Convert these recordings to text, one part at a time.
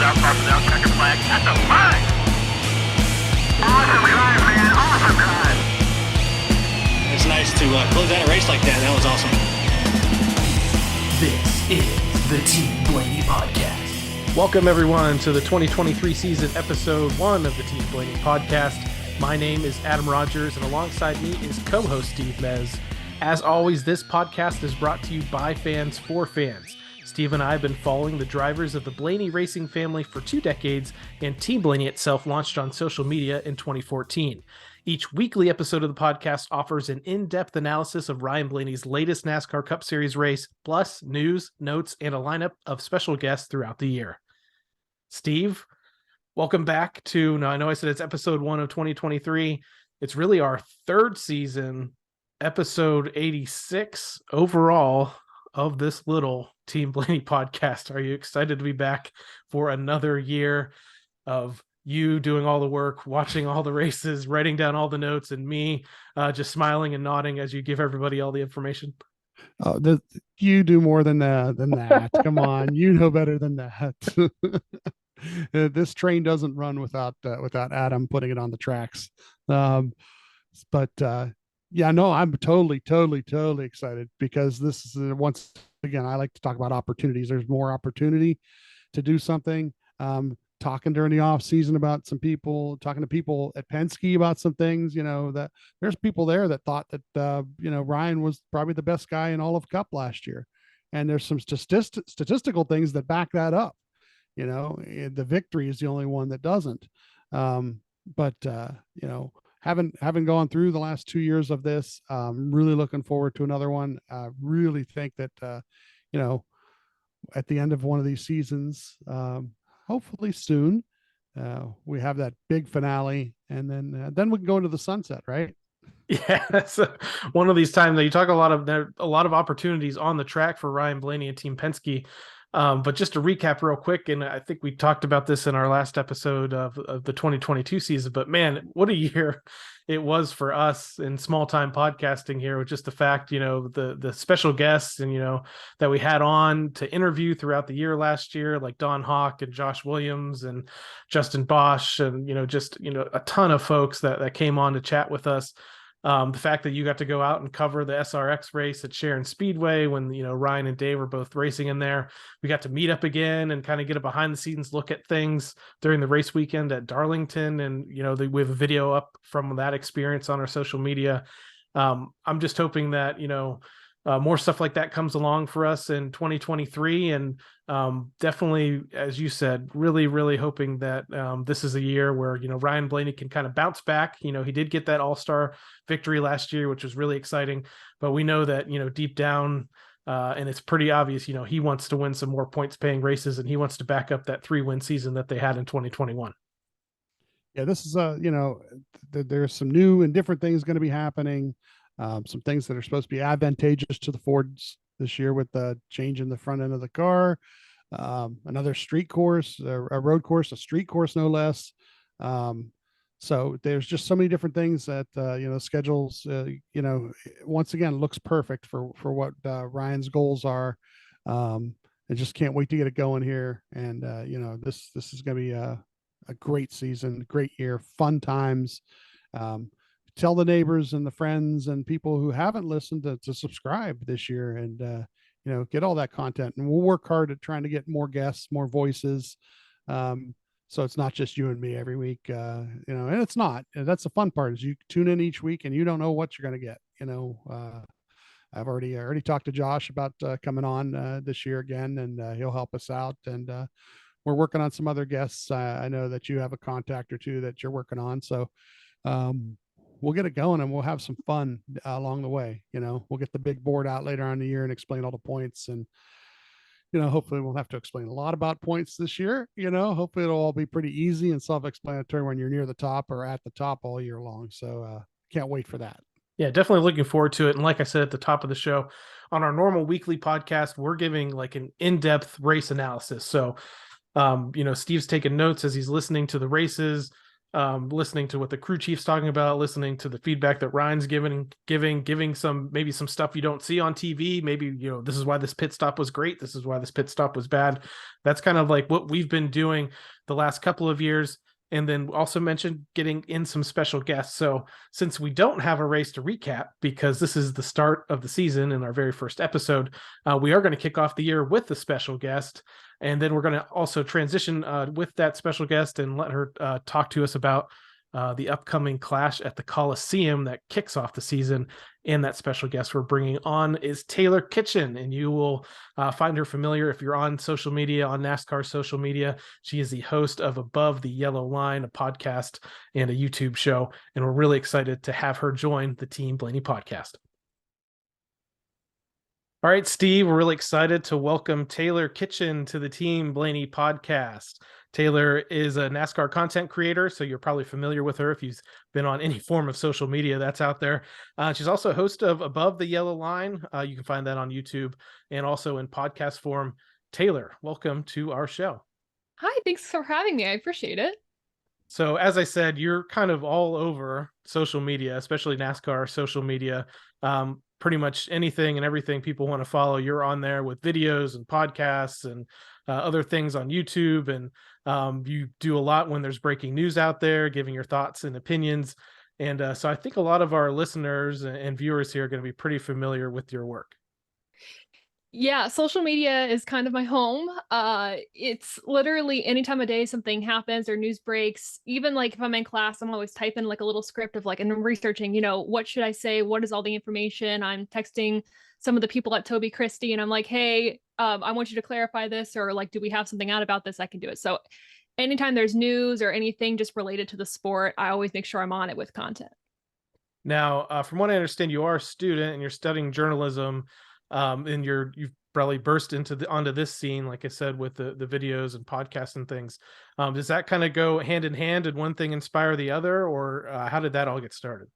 out, crosses out, checker flag. That's a fine. Awesome drive, man. Awesome drive. It's nice to close out a race like that. That was awesome. This is the Team Blaney Podcast. Welcome, everyone, to the 2023 season, episode 1 of the Team Blaney Podcast. My name is Adam Rogers, and alongside me is co-host Steve Mez. As always, this podcast is brought to you by fans for fans. Steve and I have been following the drivers of the Blaney racing family for 2 decades, and Team Blaney itself launched on social media in 2014. Each weekly episode of the podcast offers an in-depth analysis of Ryan Blaney's latest NASCAR Cup Series race, plus news, notes, and a lineup of special guests throughout the year. Steve, welcome back to, now I know I said it's episode 1 of 2023. It's really our 3rd season, episode 86 overall of this little Team Blaney podcast. Are you excited to be back for another year of you doing all the work, watching all the races, writing down all the notes, and me just smiling and nodding as you give everybody all the information? Oh, you do more than that. Come on, you know better than that. This train doesn't run without Adam putting it on the tracks. But yeah, no, I'm totally excited because this is once again, I like to talk about opportunities. There's more opportunity to do something. Talking during the off season about some people, talking to people at Penske about some things, that there's people there that thought that, Ryan was probably the best guy in all of Cup last year. And there's some statistical things that back that up. The victory is the only one that doesn't. But having gone through the last 2 years of this, really looking forward to another one. Really think that, at the end of one of these seasons, hopefully soon, we have that big finale, and then we can go into the sunset, right? Yeah, that's one of these times that you talk there are a lot of opportunities on the track for Ryan Blaney and Team Penske. But just to recap real quick, and I think we talked about this in our last episode of the 2022 season, but man, what a year it was for us in small time podcasting here, with just the fact, the special guests and, that we had on to interview throughout the year last year, like Don Hawk and Josh Williams and Justin Bosch and, a ton of folks that came on to chat with us. The fact that you got to go out and cover the SRX race at Sharon Speedway when, Ryan and Dave were both racing in there. We got to meet up again and kind of get a behind the scenes look at things during the race weekend at Darlington. And, we have a video up from that experience on our social media. I'm just hoping that, more stuff like that comes along for us in 2023. And definitely, as you said, really hoping that this is a year where, Ryan Blaney can kind of bounce back. He did get that all-star victory last year, which was really exciting. But we know that, deep down, and it's pretty obvious, he wants to win some more points paying races, and he wants to back up that 3-win season that they had in 2021. Yeah, this is, there's some new and different things going to be happening. Some things that are supposed to be advantageous to the Fords this year with the change in the front end of the car, another street course, a road course, a street course, no less. So there's just so many different things that, schedules, once again, looks perfect for what Ryan's goals are. I just can't wait to get it going here. And, this is going to be a great season, great year, fun times. Tell the neighbors and the friends and people who haven't listened to subscribe this year and, get all that content. And we'll work hard at trying to get more guests, more voices. So it's not just you and me every week, and it's not. That's the fun part, is you tune in each week and you don't know what you're going to get. I've already talked to Josh about coming on this year again, and he'll help us out. And we're working on some other guests. I know that you have a contact or two that you're working on. So, we'll get it going and we'll have some fun along the way. We'll get the big board out later on in the year and explain all the points. And, hopefully we'll have to explain a lot about points this year. Hopefully it'll all be pretty easy and self-explanatory when you're near the top or at the top all year long. So can't wait for that. Yeah, definitely looking forward to it. And like I said at the top of the show, on our normal weekly podcast, we're giving like an in-depth race analysis. So, Steve's taking notes as he's listening to the races. listening to what the crew chief's talking about, listening to the feedback that Ryan's giving some, maybe some stuff you don't see on TV. Maybe, this is why this pit stop was great. This is why this pit stop was bad. That's kind of like what we've been doing the last couple of years. And then also mentioned getting in some special guests. So since we don't have a race to recap, because this is the start of the season in our very first episode, we are going to kick off the year with a special guest. And then we're going to also transition with that special guest and let her talk to us about the upcoming clash at the Coliseum that kicks off the season. And that special guest we're bringing on is Taylor Kitchen, and you will find her familiar if you're on social media, on NASCAR social media. She is the host of Above the Yellow Line, a podcast and a YouTube show, and we're really excited to have her join the Team Blaney podcast. All right, Steve, we're really excited to welcome Taylor Kitchen to the Team Blaney podcast. Taylor is a NASCAR content creator, so you're probably familiar with her if you've been on any form of social media that's out there. She's also host of Above the Yellow Line. You can find that on YouTube and also in podcast form. Taylor, welcome to our show. Hi, thanks for having me. I appreciate it. So as I said, you're kind of all over social media, especially NASCAR social media. Pretty much anything and everything people want to follow, you're on there with videos and podcasts and other things on YouTube. And you do a lot when there's breaking news out there, giving your thoughts and opinions. And so I think a lot of our listeners and viewers here are going to be pretty familiar with your work. Yeah, social media is kind of my home. It's literally any time of day something happens or news breaks. Even like if I'm in class, I'm always typing like a little script of like, and I'm researching, what should I say? What is all the information? I'm texting some of the people at Toby Christie and I'm like, hey, I want you to clarify this, or like, do we have something out about this? I can do it. So anytime there's news or anything just related to the sport, I always make sure I'm on it with content. Now, from what I understand, you are a student and you're studying journalism. And you've probably burst onto this scene, like I said, with the videos and podcasts and things. Does that kind of go hand in hand? Did one thing inspire the other, or how did that all get started?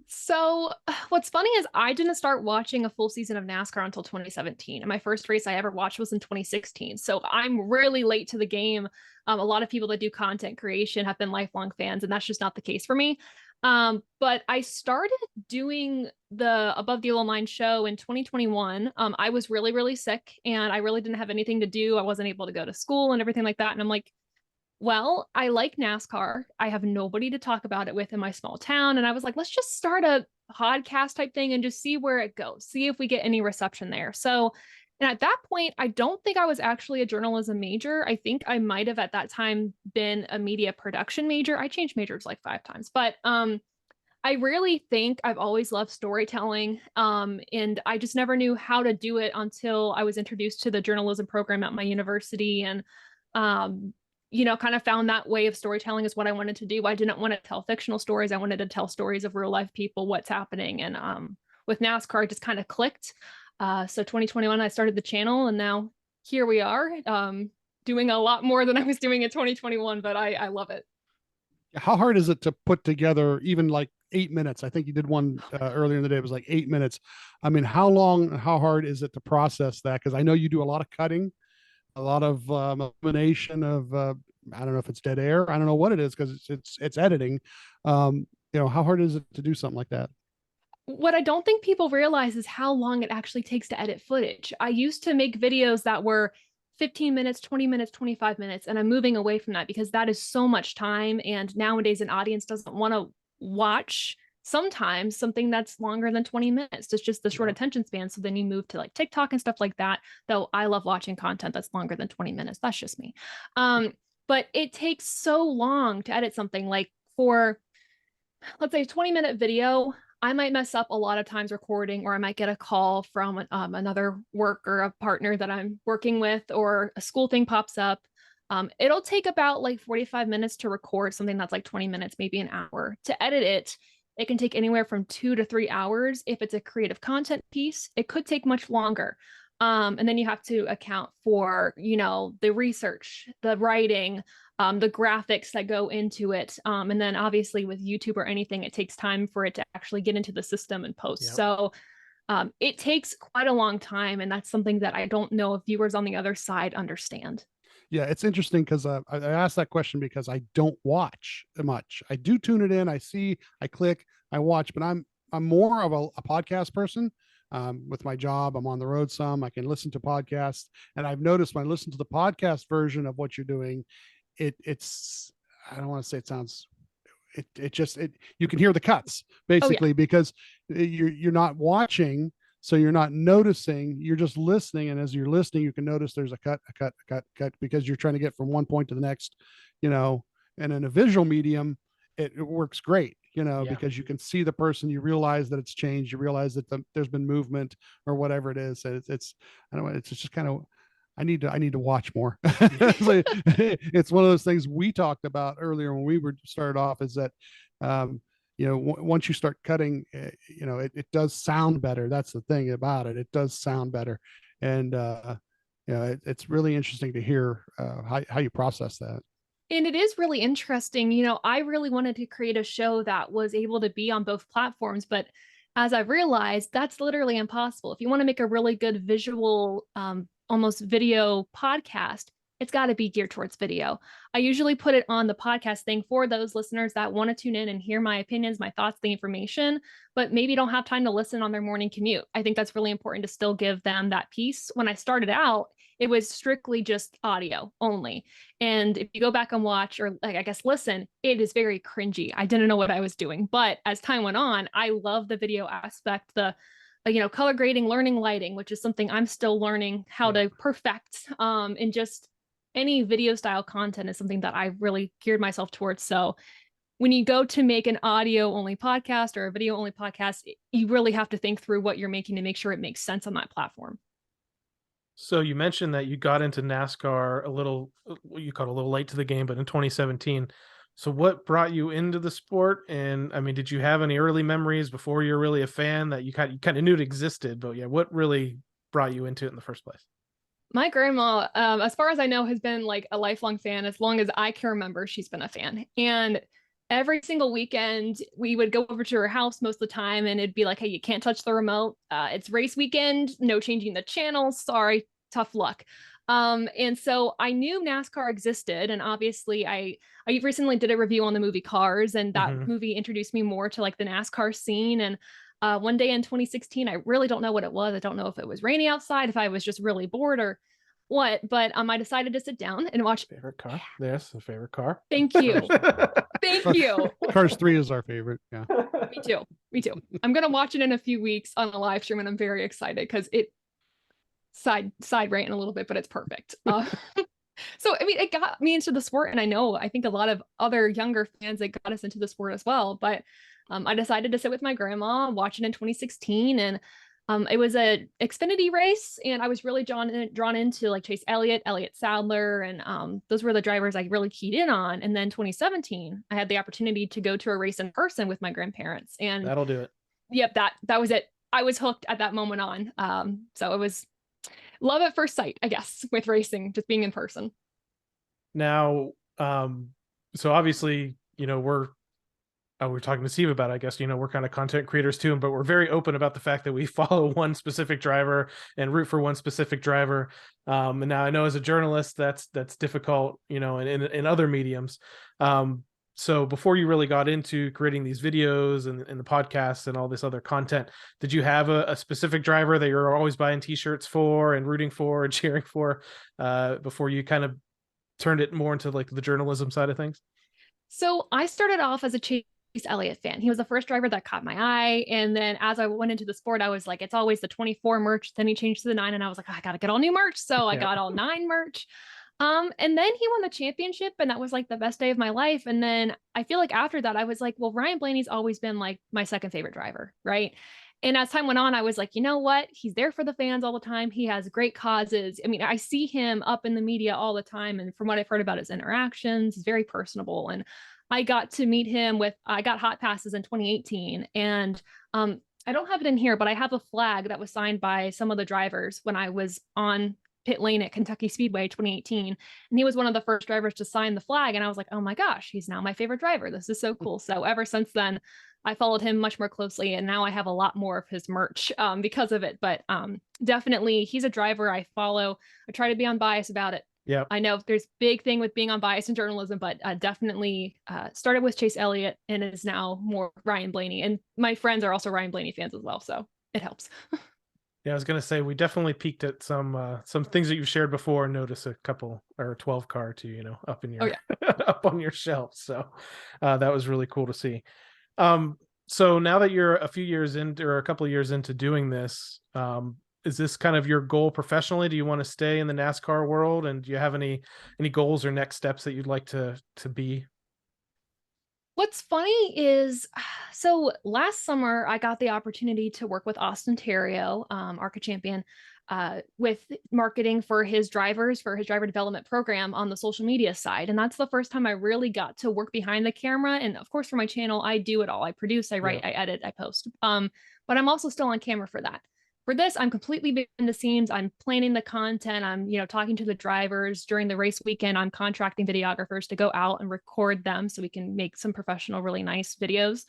So what's funny is I didn't start watching a full season of NASCAR until 2017. And my first race I ever watched was in 2016. So I'm really late to the game. A lot of people that do content creation have been lifelong fans, and that's just not the case for me. But I started doing the Above the Yellow Line show in 2021. I was really, really sick and I really didn't have anything to do. I wasn't able to go to school and everything like that. And I'm like, well, I like NASCAR. I have nobody to talk about it with in my small town. And I was like, let's just start a podcast type thing and just see where it goes, see if we get any reception there. So, and at that point, I don't think I was actually a journalism major. I think I might have at that time been a media production major. I changed majors like 5 times, but I really think I've always loved storytelling. And I just never knew how to do it until I was introduced to the journalism program at my university. And kind of found that way of storytelling is what I wanted to do. I didn't want to tell fictional stories. I wanted to tell stories of real life people, what's happening. And with NASCAR, it just kind of clicked. So 2021, I started the channel, and now here we are doing a lot more than I was doing in 2021, but I love it. How hard is it to put together even like 8 minutes? I think you did one earlier in the day. It was like 8 minutes. I mean, how hard is it to process that? Because I know you do a lot of cutting, a lot of elimination of I don't know if it's dead air. I don't know what it is, because it's editing. How hard is it to do something like that? What I don't think people realize is how long it actually takes to edit footage. I used to make videos that were 15 minutes, 20 minutes, 25 minutes, and I'm moving away from that because that is so much time. And nowadays an audience doesn't want to watch sometimes something that's longer than 20 minutes. It's just the short attention span. So then you move to like TikTok and stuff like that. Though I love watching content that's longer than 20 minutes. That's just me. But it takes so long to edit something. Like for, let's say, a 20-minute video, I might mess up a lot of times recording, or I might get a call from another worker, a partner that I'm working with, or a school thing pops up. It'll take about like 45 minutes to record something that's like 20 minutes, maybe an hour. To edit it, it can take anywhere from 2 to 3 hours. If it's a creative content piece, it could take much longer. And then you have to account for, the research, the writing, the graphics that go into it. And then obviously with YouTube or anything, it takes time for it to actually get into the system and post. Yep. So it takes quite a long time. And that's something that I don't know if viewers on the other side understand. Yeah, it's interesting because I asked that question because I don't watch much. I do tune it in. I see, I click, I watch, but I'm more of a podcast person. With my job, I'm on the road some. I can listen to podcasts, and I've noticed when I listen to the podcast version of what you're doing, it's I don't want to say it sounds it just it you can hear the cuts basically because you're not watching, so you're not noticing, you're just listening, and as you're listening you can notice there's a cut because you're trying to get from one point to the next, you know. And in a visual medium it works great, you know, Yeah. because you can see the person, you realize that it's changed, you realize that there's been movement or whatever it is. It's I don't know, it's just kind of I need to watch more. It's one of those things we talked about earlier when we were started off, is that you know, once you start cutting, you know, it does sound better. That's the thing about it. It does sound better. And you know, it's really interesting to hear how you process that. And it is really interesting. You know, I really wanted to create a show that was able to be on both platforms, but as I've realized, that's literally impossible. If you want to make a really good visual, almost video podcast, it's got to be geared towards video. I usually put it on the podcast thing for those listeners that want to tune in and hear my opinions, my thoughts, the information, but maybe don't have time to listen on their morning commute. I think that's really important to still give them that piece. When I started out, it was strictly just audio only. And if you go back and watch, or like, I guess, listen, it is very cringy. I didn't know what I was doing. But as time went on, I love the video aspect, the you know, color grading, learning lighting, which is something I'm still learning how to perfect. And just any video style content is something that I really geared myself towards. So when you go to make an audio only podcast or a video only podcast, you really have to think through what you're making to make sure it makes sense on that platform. So you mentioned that you got into NASCAR a little, you called a little late to the game, but in 2017. So what brought you into the sport? And I mean, did you have any early memories before you're really a fan that you kind of knew it existed? But yeah, what really brought you into it in the first place? My grandma, as far as I know, has been like a lifelong fan. As long as I can remember, she's been a fan. And every single weekend, we would go over to her house most of the time, and it'd be like, hey, you can't touch the remote. It's race weekend, no changing the channel. Sorry, tough luck. And so I knew NASCAR existed. And obviously I recently did a review on the movie Cars, and that movie introduced me more to like the NASCAR scene. And one day in 2016, I really don't know what it was. I don't know if it was rainy outside, if I was just really bored or what, but I decided to sit down and watch. Favorite car? Yes, a favorite car. Thank you. Thank you. Cars 3 is our favorite. Yeah. Me too. I'm going to watch it in a few weeks on a live stream, and I'm very excited because it side ranting a little bit, but it's perfect. So, I mean, it got me into the sport, and I think a lot of other younger fans that got us into the sport as well. But I decided to sit with my grandma, watch it in 2016, and it was a Xfinity race, and I was really drawn into like Chase Elliott, Elliott Sadler, and those were the drivers I really keyed in on. And then 2017, I had the opportunity to go to a race in person with my grandparents, and That'll do it. Yep, that was it. I was hooked at that moment on. So it was love at first sight, I guess, with racing, just being in person. Now, so obviously, you know, we're talking to Steve about it, I guess, you know, we're kind of content creators too, but we're very open about the fact that we follow one specific driver and root for one specific driver. And now I know as a journalist, that's difficult, you know, in other mediums. So before you really got into creating these videos and the podcasts and all this other content, did you have a specific driver that you're always buying t-shirts for and rooting for and cheering for before you kind of turned it more into like the journalism side of things? So I started off as a Chase Elliott fan. He was the first driver that caught my eye. And then as I went into the sport, I was like, it's always the 24 merch. Then he changed to the 9, and I was like, oh, I got to get all new merch. So I got all 9 merch. And then he won the championship, and that was like the best day of my life. And then I feel like after that, I was like, well, Ryan Blaney's always been like my second favorite driver, right? And as time went on, I was like, you know what? He's there for the fans all the time. He has great causes. I mean, I see him up in the media all the time. And from what I've heard about his interactions, he's very personable. And I got to meet him I got hot passes in 2018. And I don't have it in here, but I have a flag that was signed by some of the drivers when I was on pit lane at Kentucky Speedway 2018. And he was one of the first drivers to sign the flag. And I was like, oh my gosh, he's now my favorite driver. This is so cool. So ever since then, I followed him much more closely, and now I have a lot more of his merch because of it. But definitely, he's a driver I follow. I try to be unbiased about it. Yeah. I know there's big thing with being unbiased in journalism, but definitely started with Chase Elliott and is now more Ryan Blaney. And my friends are also Ryan Blaney fans as well, so it helps. Yeah, I was gonna say we definitely peeked at some things that you've shared before and notice a couple or 12 car too, up in Oh your yeah. up on your shelf. So that was really cool to see. So now that you're a few years into or a couple of years into doing this, is this kind of your goal professionally? Do you want to stay in the NASCAR world, and do you have any goals or next steps that you'd like to be? What's funny is, so last summer I got the opportunity to work with Austin Terrio, ARCA champion, with marketing for his drivers for his driver development program on the social media side. And that's the first time I really got to work behind the camera. And of course, for my channel, I do it all. I produce, I write, Yeah. I edit, I post. But I'm also still on camera for that. For this, I'm completely behind the scenes. I'm planning the content. I'm, talking to the drivers during the race weekend. I'm contracting videographers to go out and record them so we can make some professional, really nice videos.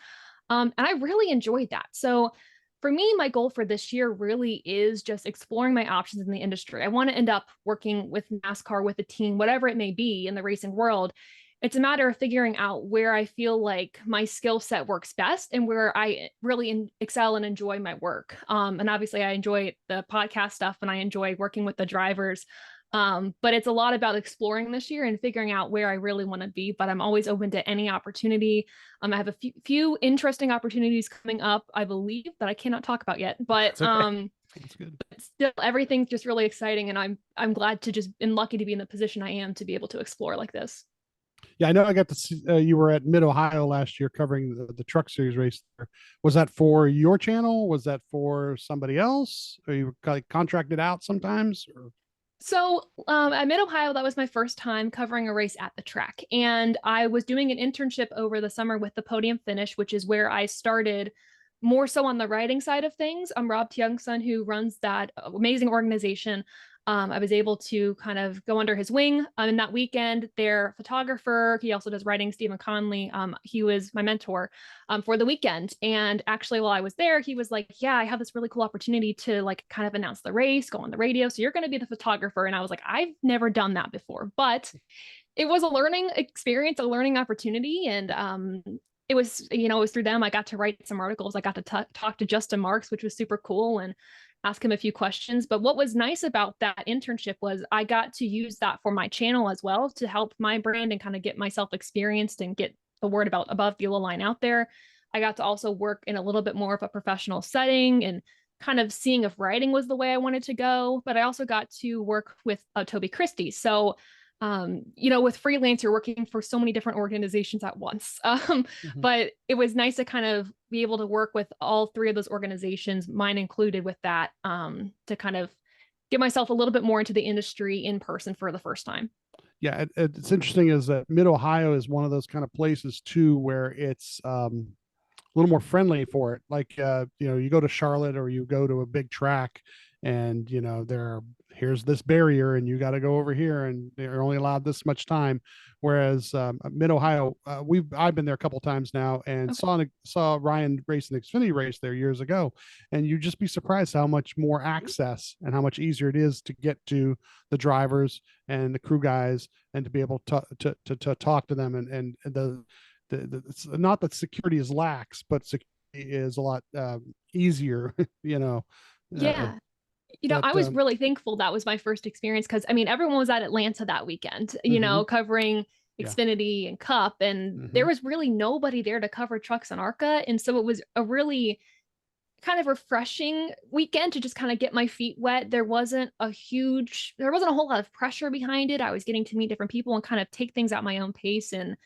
And I really enjoyed that. So for me, my goal for this year really is just exploring my options in the industry. I want to end up working with NASCAR, with a team, whatever it may be in the racing world. It's a matter of figuring out where I feel like my skill set works best and where I really excel and enjoy my work. And obviously, I enjoy the podcast stuff and I enjoy working with the drivers. But it's a lot about exploring this year and figuring out where I really want to be. But I'm always open to any opportunity. I have a few interesting opportunities coming up, I believe, that I cannot talk about yet. But Okay. That's good. still, everything's just really exciting, and I'm glad to just and lucky to be in the position I am to be able to explore like this. Yeah, I know I got to see you were at Mid Ohio last year covering the Truck Series race there. Was that for your channel? Was that for somebody else? Are you like contracted out sometimes? Or? So at Mid Ohio, that was my first time covering a race at the track. And I was doing an internship over the summer with the Podium Finish, which is where I started more so on the writing side of things. I'm Rob Youngson, who runs that amazing organization. I was able to kind of go under his wing in that weekend. Their photographer, he also does writing, Stephen Conley. He was my mentor for the weekend. And actually, while I was there, he was like, yeah, I have this really cool opportunity to like kind of announce the race, go on the radio. So you're going to be the photographer. And I was like, I've never done that before, but it was a learning experience, a learning opportunity. And it was through them I got to write some articles. I got to talk to Justin Marks, which was super cool, and ask him a few questions. But what was nice about that internship was I got to use that for my channel as well to help my brand and kind of get myself experienced and get the word about Above the Yellow Line out there. I got to also work in a little bit more of a professional setting and kind of seeing if writing was the way I wanted to go. But I also got to work with Toby Christie. So with freelance, you're working for so many different organizations at once. But it was nice to kind of be able to work with all three of those organizations, mine included, with that, to kind of get myself a little bit more into the industry in person for the first time. Yeah, it's interesting is that Mid Ohio is one of those kind of places too where it's a little more friendly for it. Like you go to Charlotte or you go to a big track, and here's this barrier, and you got to go over here, and they're only allowed this much time. Whereas Mid Ohio, I've been there a couple times now, and saw Ryan race an Xfinity race there years ago, and you'd just be surprised how much more access and how much easier it is to get to the drivers and the crew guys, and to be able to talk to them, and it's not that security is lax, but security is a lot easier. Yeah. That I was really thankful that was my first experience because everyone was at Atlanta that weekend, covering Xfinity and Cup, and there was really nobody there to cover trucks and ARCA. And so it was a really kind of refreshing weekend to just kind of get my feet wet. There wasn't a whole lot of pressure behind it. I was getting to meet different people and kind of take things at my own pace, and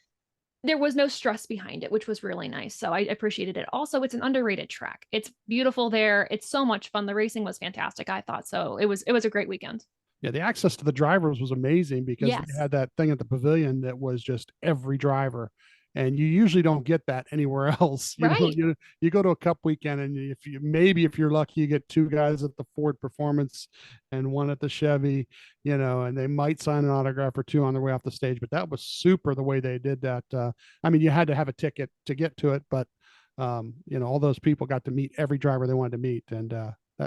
there was no stress behind it, which was really nice. So I appreciated it. Also, it's an underrated track. It's beautiful there. It's so much fun. The racing was fantastic, I thought. So it was a great weekend. Yeah, the access to the drivers was amazing because Yes. they had that thing at the pavilion that was just every driver. And you usually don't get that anywhere else. Right. You go to a Cup weekend, and if you're lucky, you get two guys at the Ford Performance and one at the Chevy, and they might sign an autograph or two on their way off the stage. But that was super the way they did that. You had to have a ticket to get to it, but all those people got to meet every driver they wanted to meet, and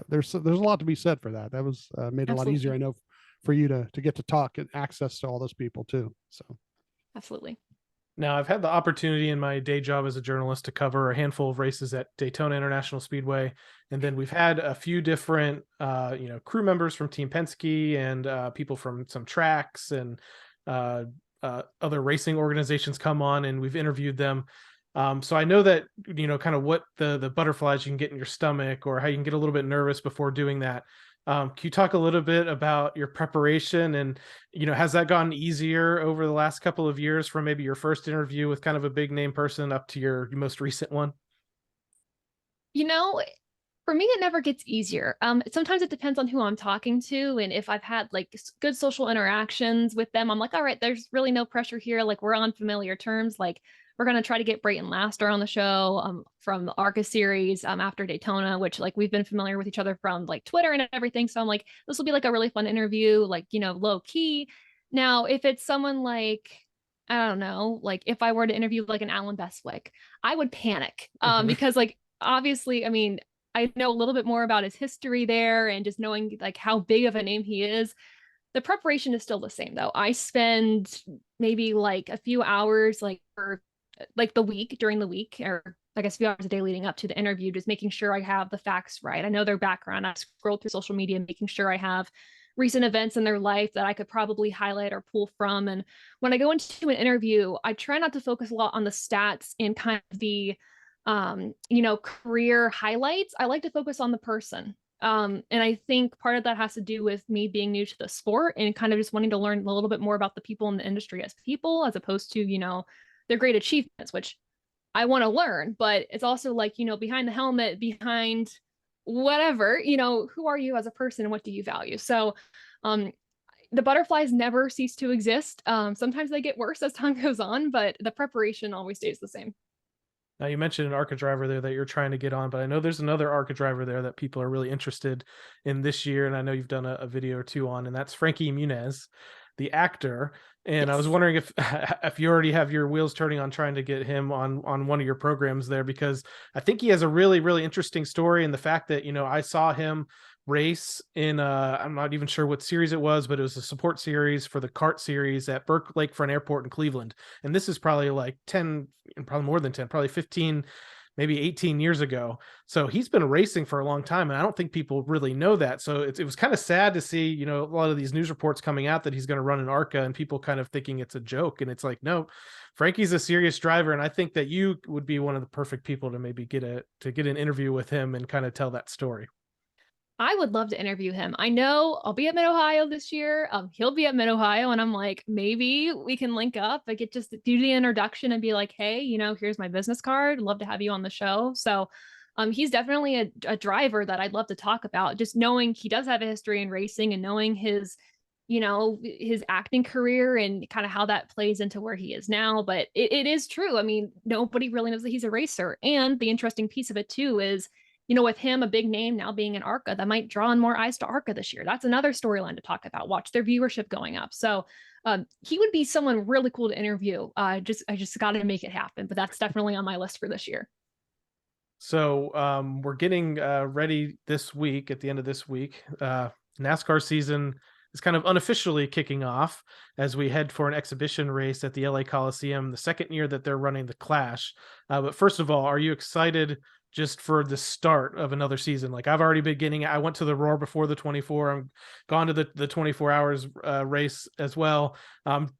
there's a lot to be said for that. That was made it a lot easier, I know, for you to get to talk and access to all those people too. So Absolutely. Now, I've had the opportunity in my day job as a journalist to cover a handful of races at Daytona International Speedway, and then we've had a few different, crew members from Team Penske and people from some tracks and other racing organizations come on, and we've interviewed them. So I know that kind of what the butterflies you can get in your stomach, or how you can get a little bit nervous before doing that. Can you talk a little bit about your preparation, and has that gotten easier over the last couple of years from maybe your first interview with kind of a big name person up to your most recent one? You know, for me, it never gets easier. Sometimes it depends on who I'm talking to, and if I've had like good social interactions with them, I'm like, all right, there's really no pressure here. Like we're on familiar terms. Like we're gonna try to get Brayton Laster on the show from the ARCA series after Daytona, which like we've been familiar with each other from like Twitter and everything. So I'm like, this will be like a really fun interview, like low key. Now, if it's someone like I don't know, like if I were to interview like an Alan Bestwick, I would panic because like obviously, I mean, I know a little bit more about his history there and just knowing like how big of a name he is. The preparation is still the same though. I spend maybe like a few hours like for like during the week, or I guess a few hours a day leading up to the interview, just making sure I have the facts right. I know their background. I scroll through social media, making sure I have recent events in their life that I could probably highlight or pull from. And when I go into an interview, I try not to focus a lot on the stats and kind of the career highlights. I like to focus on the person. And I think part of that has to do with me being new to the sport and kind of just wanting to learn a little bit more about the people in the industry as people, as opposed to, their great achievements, which I want to learn. But it's also like, behind the helmet, behind whatever, who are you as a person and what do you value? So the butterflies never cease to exist. Sometimes they get worse as time goes on, but the preparation always stays the same. Now, you mentioned an ARCA driver there that you're trying to get on, but I know there's another ARCA driver there that people are really interested in this year, and I know you've done a video or two on, and that's Frankie Muniz, the actor. And I was Yes. wondering if if you already have your wheels turning on trying to get him on one of your programs there, because I think he has a really, really interesting story. And the fact that, I saw him race in I'm not even sure what series it was, but it was a support series for the kart series at Burke Lakefront Airport in Cleveland. And this is probably like 10, and probably more than 10, probably 15, maybe 18 years ago. So he's been racing for a long time, and I don't think people really know that. So it was kind of sad to see, a lot of these news reports coming out that he's going to run an ARCA, and people kind of thinking it's a joke. And it's like, no, Frankie's a serious driver, and I think that you would be one of the perfect people to maybe get an interview with him and kind of tell that story. I would love to interview him. I know I'll be at Mid Ohio this year. He'll be at Mid Ohio, and I'm like, maybe we can link up. I get just do the introduction and be like, hey, here's my business card. Love to have you on the show. So, he's definitely a driver that I'd love to talk about. Just knowing he does have a history in racing and knowing his acting career and kind of how that plays into where he is now. But it is true. I mean, nobody really knows that he's a racer. And the interesting piece of it too is, with him, a big name now being an ARCA, that might draw in more eyes to ARCA this year. That's another storyline to talk about. Watch their viewership going up. So he would be someone really cool to interview. I just got to make it happen. But that's definitely on my list for this year. So we're getting ready this week. At the end of this week, NASCAR season is kind of unofficially kicking off as we head for an exhibition race at the LA Coliseum, the second year that they're running the Clash. But first of all, are you excited just for the start of another season? Like, I've already been getting, I went to the Roar before the 24. I'm gone to the 24 hours race as well.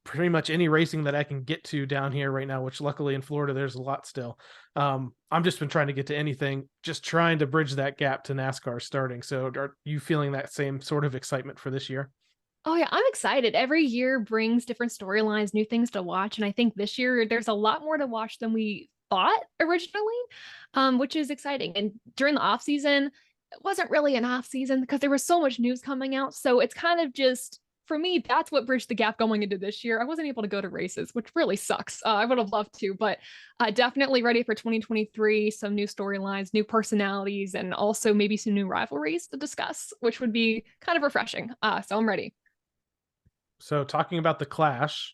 Pretty much any racing that I can get to down here right now, which luckily in Florida, there's a lot still. I'm just been trying to get to anything, just trying to bridge that gap to NASCAR starting. So are you feeling that same sort of excitement for this year? Oh yeah, I'm excited. Every year brings different storylines, new things to watch. And I think this year there's a lot more to watch than we thought originally, which is exciting. And during the off season, it wasn't really an off season because there was so much news coming out. So it's kind of just, for me, that's what bridged the gap going into this year. I wasn't able to go to races, which really sucks. I would have loved to, but definitely ready for 2023. Some new storylines, new personalities, and also maybe some new rivalries to discuss, which would be kind of refreshing. So I'm ready. So talking about the Clash,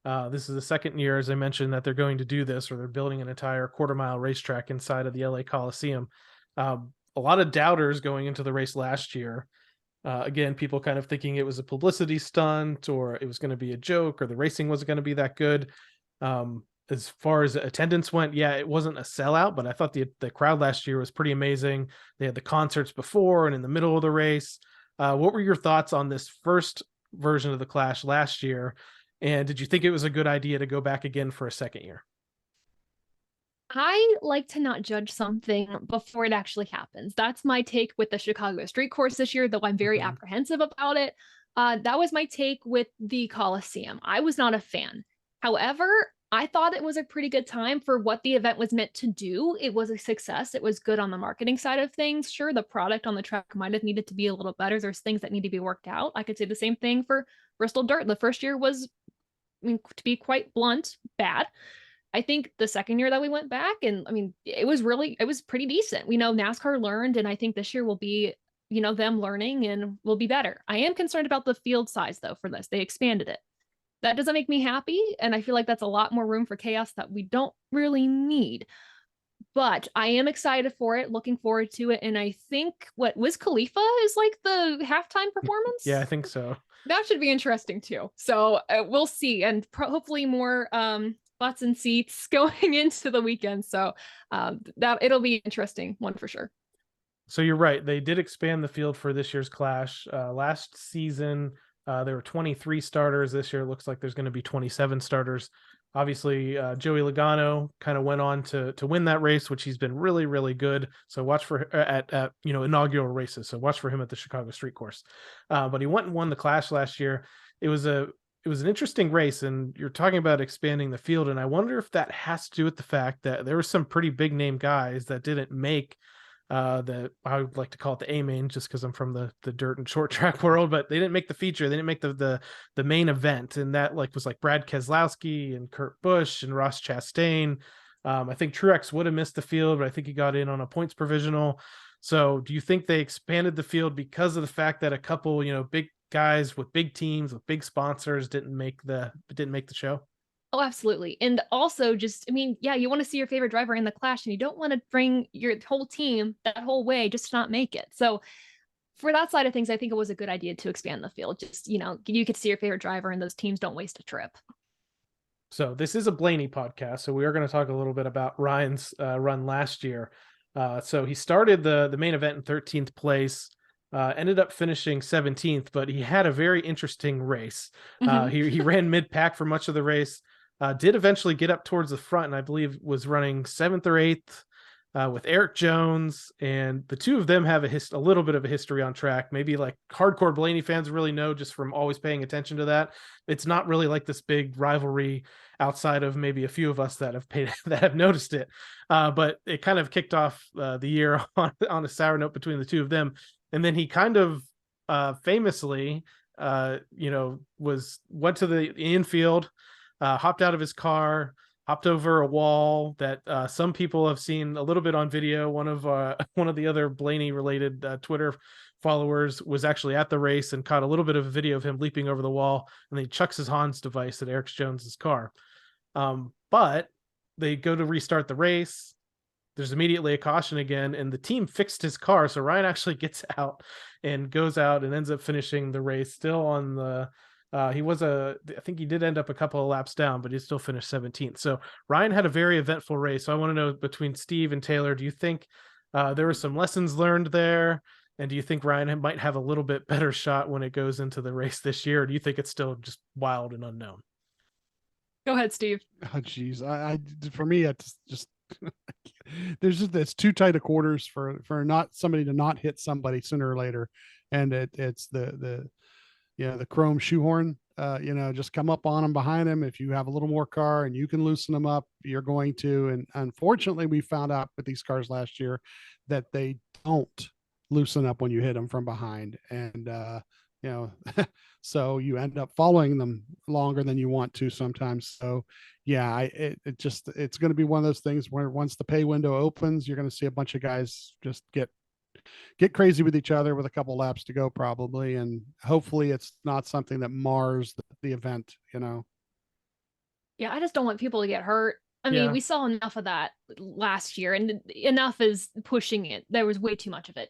this is the second year, as I mentioned, that they're going to do this, or they're building an entire quarter-mile racetrack inside of the LA Coliseum. A lot of doubters going into the race last year. Again, people kind of thinking it was a publicity stunt or it was going to be a joke or the racing wasn't going to be that good. As far as attendance went, yeah, it wasn't a sellout, but I thought the crowd last year was pretty amazing. They had the concerts before and in the middle of the race. What were your thoughts on this first version of the Clash last year? And did you think it was a good idea to go back again for a second year? I like to not judge something before it actually happens. That's my take with the Chicago Street Course this year, though I'm very apprehensive about it. That was my take with the Coliseum. I was not a fan. However, I thought it was a pretty good time for what the event was meant to do. It was a success. It was good on the marketing side of things. Sure, the product on the track might have needed to be a little better. There's things that need to be worked out. I could say the same thing for Bristol Dirt. The first year was, I mean, to be quite blunt, bad. I think the second year that we went back, and I mean, it was pretty decent. We know NASCAR learned, and I think this year will be, them learning and will be better. I am concerned about the field size though for this. They expanded it. That doesn't make me happy, and I feel like that's a lot more room for chaos that we don't really need. But I am excited for it, looking forward to it, and I think what Wiz Khalifa is like the halftime performance. Yeah, I think so. That should be interesting too. So we'll see, and hopefully more butts and seats going into the weekend. So that it'll be interesting one for sure. So you're right. They did expand the field for this year's Clash. Last season, there were 23 starters. This year, it looks like there's going to be 27 starters. Obviously, Joey Logano kind of went on to win that race, which he's been really, really good. So watch for at inaugural races. So watch for him at the Chicago Street Course. But he went and won the Clash last year. It was an interesting race, and you're talking about expanding the field, and I wonder if that has to do with the fact that there were some pretty big name guys that didn't make I would like to call it the A main, just because I'm from the dirt and short track world, but they didn't make the feature. They didn't make the main event, and that was like Brad Keselowski and Kurt Busch and Ross Chastain. I think Truex would have missed the field, but I think he got in on a points provisional. So do you think they expanded the field because of the fact that a couple, big guys with big teams with big sponsors didn't make the show? Oh, absolutely. And also just, I mean, yeah, you want to see your favorite driver in the Clash, and you don't want to bring your whole team that whole way just to not make it. So for that side of things, I think it was a good idea to expand the field. Just, you could see your favorite driver and those teams don't waste a trip. So this is a Blaney podcast. So we are going to talk a little bit about Ryan's run last year. So he started the main event in 13th place. Ended up finishing 17th, but he had a very interesting race. He ran mid-pack for much of the race, did eventually get up towards the front, and I believe was running 7th or 8th with Eric Jones, and the two of them have a little bit of a history on track. Maybe like hardcore Blaney fans really know just from always paying attention to that. It's not really like this big rivalry outside of maybe a few of us that have noticed it. But it kind of kicked off the year on a sour note between the two of them. And then he kind of famously, went to the infield, hopped out of his car, hopped over a wall that some people have seen a little bit on video. One of the other Blaney related Twitter followers was actually at the race and caught a little bit of a video of him leaping over the wall, and then he chucks his Hans device at Eric Jones's car. But they go to restart the race. There's immediately a caution again, and the team fixed his car. So Ryan actually gets out and goes out and ends up finishing the race still on the, I think he did end up a couple of laps down, but he still finished 17th. So Ryan had a very eventful race. So I want to know, between Steve and Taylor, do you think there were some lessons learned there? And do you think Ryan might have a little bit better shot when it goes into the race this year? Or do you think it's still just wild and unknown? Go ahead, Steve. Oh, geez. For me, it's just, it's too tight of quarters for not somebody to not hit somebody sooner or later. And it's the chrome shoehorn, just come up on them behind him. If you have a little more car and you can loosen them up, you're going to. And unfortunately, we found out with these cars last year that they don't loosen up when you hit them from behind. And, so you end up following them longer than you want to sometimes. So yeah, it's going to be one of those things where once the pay window opens, you're going to see a bunch of guys just get crazy with each other with a couple laps to go probably. And hopefully it's not something that mars the event, Yeah, I just don't want people to get hurt. I mean, we saw enough of that last year, and enough is pushing it. There was way too much of it.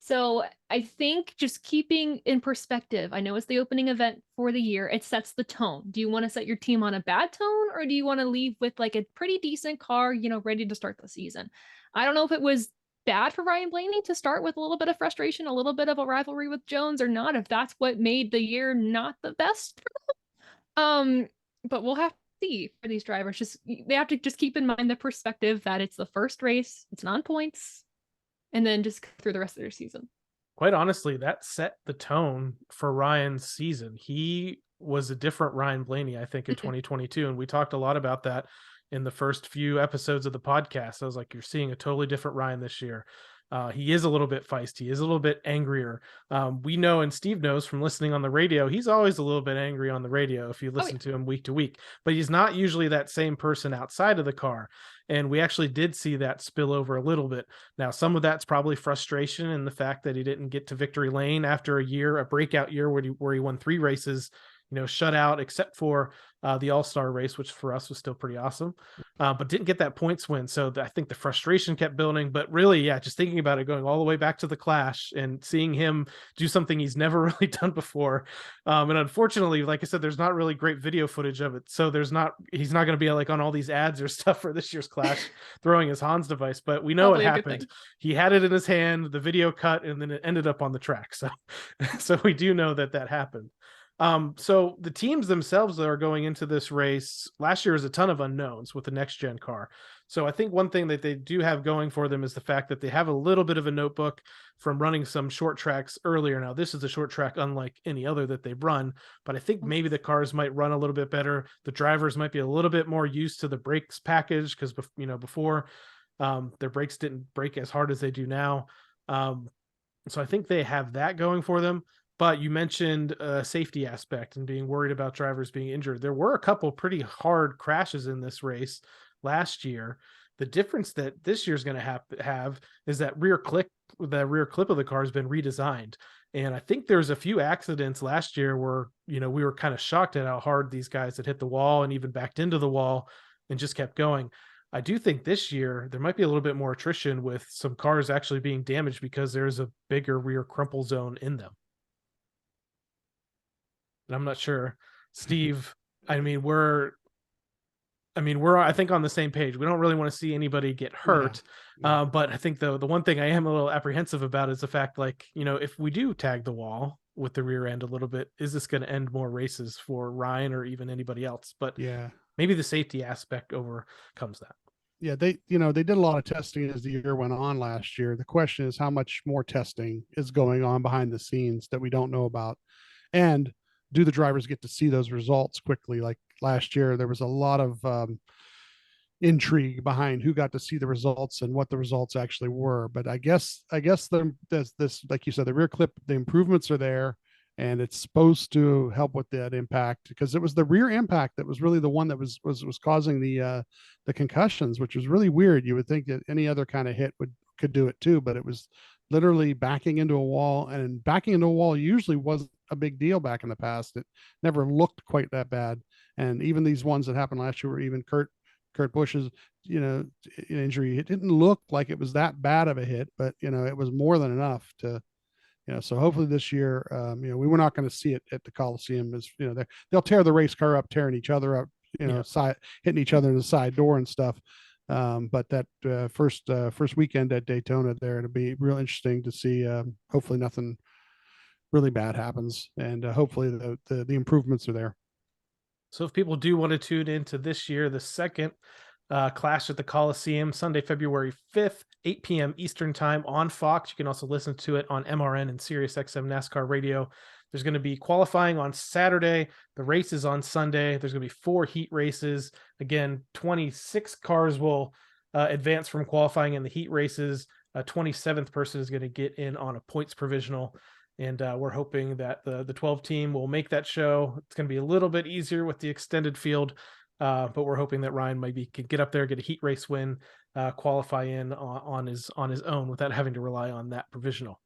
So I think just keeping in perspective, I know it's the opening event for the year. It sets the tone. Do you want to set your team on a bad tone, or do you want to leave with like a pretty decent car, ready to start the season? I don't know if it was bad for Ryan Blaney to start with a little bit of frustration, a little bit of a rivalry with Jones or not, if that's what made the year not the best. But we'll have to see for these drivers. Just they have to just keep in mind the perspective that it's the first race, it's non points, and then just through the rest of their season. Quite honestly, that set the tone for Ryan's season. He was a different Ryan Blaney, I think, in 2022. And we talked a lot about that in the first few episodes of the podcast. I was like, you're seeing a totally different Ryan this year. He is a little bit feisty. He is a little bit angrier. We know, and Steve knows from listening on the radio, he's always a little bit angry on the radio if you listen to him week to week, but he's not usually that same person outside of the car. And we actually did see that spill over a little bit. Now, some of that's probably frustration and the fact that he didn't get to victory lane after a breakout year where he won 3 races, shut out, except for the All-Star race, which for us was still pretty awesome, but didn't get that points win. So I think the frustration kept building, but really, yeah, just thinking about it, going all the way back to the Clash and seeing him do something he's never really done before. And unfortunately, like I said, there's not really great video footage of it. So he's not going to be like on all these ads or stuff for this year's Clash throwing his Hans device, but we know Probably it happened. He had it in his hand, the video cut, and then it ended up on the track. So we do know that happened. So the teams themselves that are going into this race last year was a ton of unknowns with the next gen car. So I think one thing that they do have going for them is the fact that they have a little bit of a notebook from running some short tracks earlier. Now, this is a short track unlike any other that they've run, but I think maybe the cars might run a little bit better. The drivers might be a little bit more used to the brakes package because, before their brakes didn't brake as hard as they do now. So I think they have that going for them. But you mentioned a safety aspect and being worried about drivers being injured. There were a couple pretty hard crashes in this race last year. The difference that this year's going to have is that rear clip of the car has been redesigned. And I think there's a few accidents last year where, we were kind of shocked at how hard these guys had hit the wall and even backed into the wall and just kept going. I do think this year there might be a little bit more attrition with some cars actually being damaged because there's a bigger rear crumple zone in them. And I'm not sure, Steve. We're I think on the same page. We don't really want to see anybody get hurt. Yeah. But I think the one thing I am a little apprehensive about is the fact, if we do tag the wall with the rear end a little bit, is this going to end more races for Ryan or even anybody else? But yeah, maybe the safety aspect overcomes that. Yeah, they did a lot of testing as the year went on last year. The question is how much more testing is going on behind the scenes that we don't know about, and do the drivers get to see those results quickly? Like last year, there was a lot of intrigue behind who got to see the results and what the results actually were. But I guess this, like you said, the rear clip, the improvements are there, and it's supposed to help with that impact, because it was the rear impact that was really the one that was causing the concussions, which was really weird. You would think that any other kind of hit could do it too, but it was literally backing into a wall, and backing into a wall usually wasn't a big deal back in the past. It never looked quite that bad. And even these ones that happened last year, were even Kurt Busch's, injury, it didn't look like it was that bad of a hit, but it was more than enough to, so hopefully this year, we were not going to see it at the Coliseum. As they'll tear the race car up, tearing each other up, hitting each other in the side door and stuff. But that first weekend at Daytona there, it'll be real interesting to see. Hopefully nothing really bad happens, and hopefully the improvements are there. So if people do want to tune into this year, the second Clash at the Coliseum, Sunday, February 5th, 8 p.m. Eastern time on Fox. You can also listen to it on MRN and SiriusXM NASCAR Radio. There's going to be qualifying on Saturday. The race is on Sunday. There's going to be 4 heat races. Again, 26 cars will advance from qualifying in the heat races. 27th person is going to get in on a points provisional. And we're hoping that the 12 team will make that show. It's going to be a little bit easier with the extended field, but we're hoping that Ryan maybe could get up there, get a heat race win, qualify in on his own without having to rely on that provisional.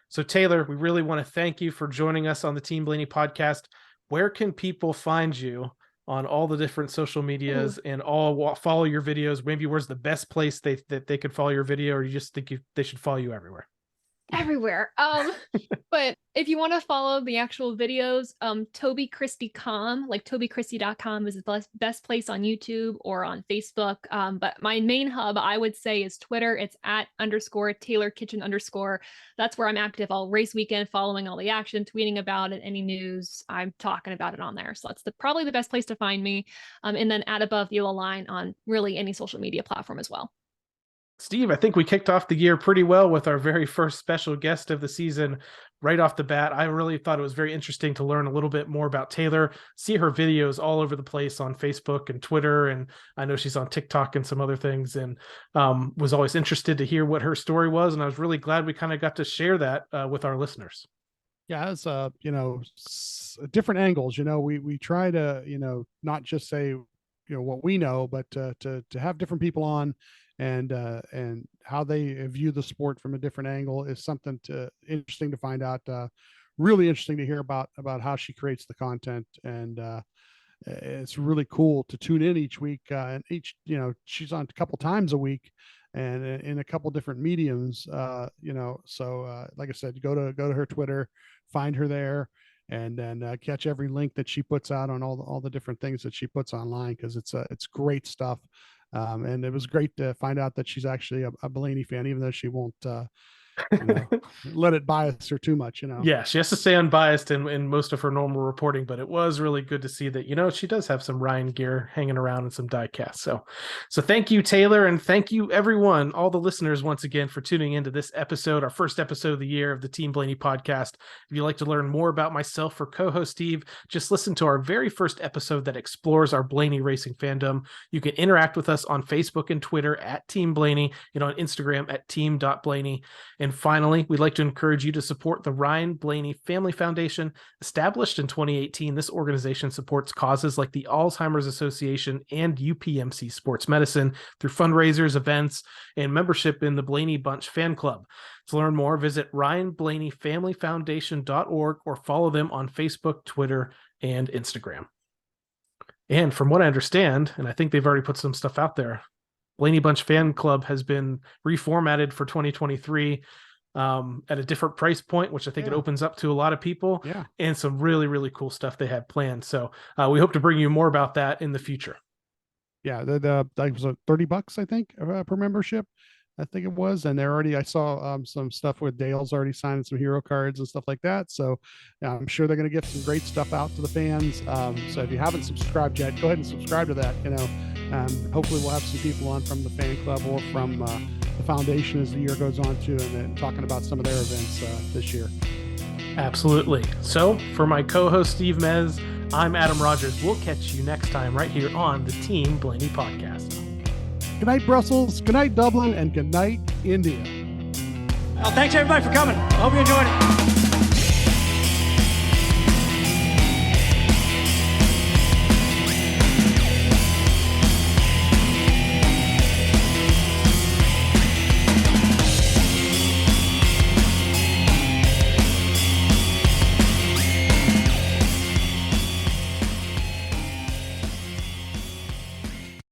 So Taylor, we really want to thank you for joining us on the Team Blaney podcast. Where can people find you on all the different social medias and follow your videos? Maybe where's the best place that they could follow your video, or you just think they should follow you everywhere? everywhere. But if you want to follow the actual videos, TobyChristie.com, like TobyChristie.com is the best place on YouTube or on Facebook. But my main hub, I would say, is Twitter. It's @_TaylorKitchen_. That's where I'm active all race weekend, following all the action, tweeting about it, any news. I'm talking about it on there. So that's probably the best place to find me. And then @above the yellow line on really any social media platform as well. Steve, I think we kicked off the year pretty well with our very first special guest of the season right off the bat. I really thought it was very interesting to learn a little bit more about Taylor, see her videos all over the place on Facebook and Twitter. And I know she's on TikTok and some other things, and was always interested to hear what her story was. And I was really glad we kind of got to share that with our listeners. Yeah, it's different angles. We try to not just say what we know, but to have different people on, and how they view the sport from a different angle is something interesting to find out. Really interesting to hear about how she creates the content, and it's really cool to tune in each week. And she's on a couple times a week, and in a couple different mediums. So like I said, go to her Twitter, find her there, and then catch every link that she puts out on all the different things that she puts online, because it's great stuff. And it was great to find out that she's actually a Blaney fan, even though she won't let it bias her too much. Yeah, she has to stay unbiased in most of her normal reporting, but it was really good to see that, she does have some Ryan gear hanging around and some die casts. So thank you, Taylor, and thank you, everyone, all the listeners, once again, for tuning into this episode, our first episode of the year of the Team Blaney podcast. If you'd like to learn more about myself or co-host Steve, just listen to our very first episode that explores our Blaney racing fandom. You can interact with us on Facebook and Twitter @Team Blaney, and on Instagram @team.blaney. And finally, we'd like to encourage you to support the Ryan Blaney Family Foundation. Established in 2018, this organization supports causes like the Alzheimer's Association and UPMC Sports Medicine through fundraisers, events, and membership in the Blaney Bunch fan club. To learn more, visit RyanBlaneyFamilyFoundation.org or follow them on Facebook, Twitter, and Instagram. And from what I understand, and I think they've already put some stuff out there, Blaney Bunch Fan Club has been reformatted for 2023 at a different price point, which I think it opens up to a lot of people, and some really, really cool stuff they have planned. So we hope to bring you more about that in the future. Yeah, that was $30, I think, per membership. I think it was, and I saw some stuff with Dale's already signing some hero cards and stuff like that. So I'm sure they're going to get some great stuff out to the fans. So if you haven't subscribed yet, go ahead and subscribe to that. Hopefully we'll have some people on from the fan club or from the foundation as the year goes on too, and then talking about some of their events this year. Absolutely. So for my co-host Steve Mez, I'm Adam Rogers. We'll catch you next time right here on the Team Blaney podcast. Good night, Brussels. Good night, Dublin, and good night, India. Well, thanks everybody for coming. I hope you enjoyed it.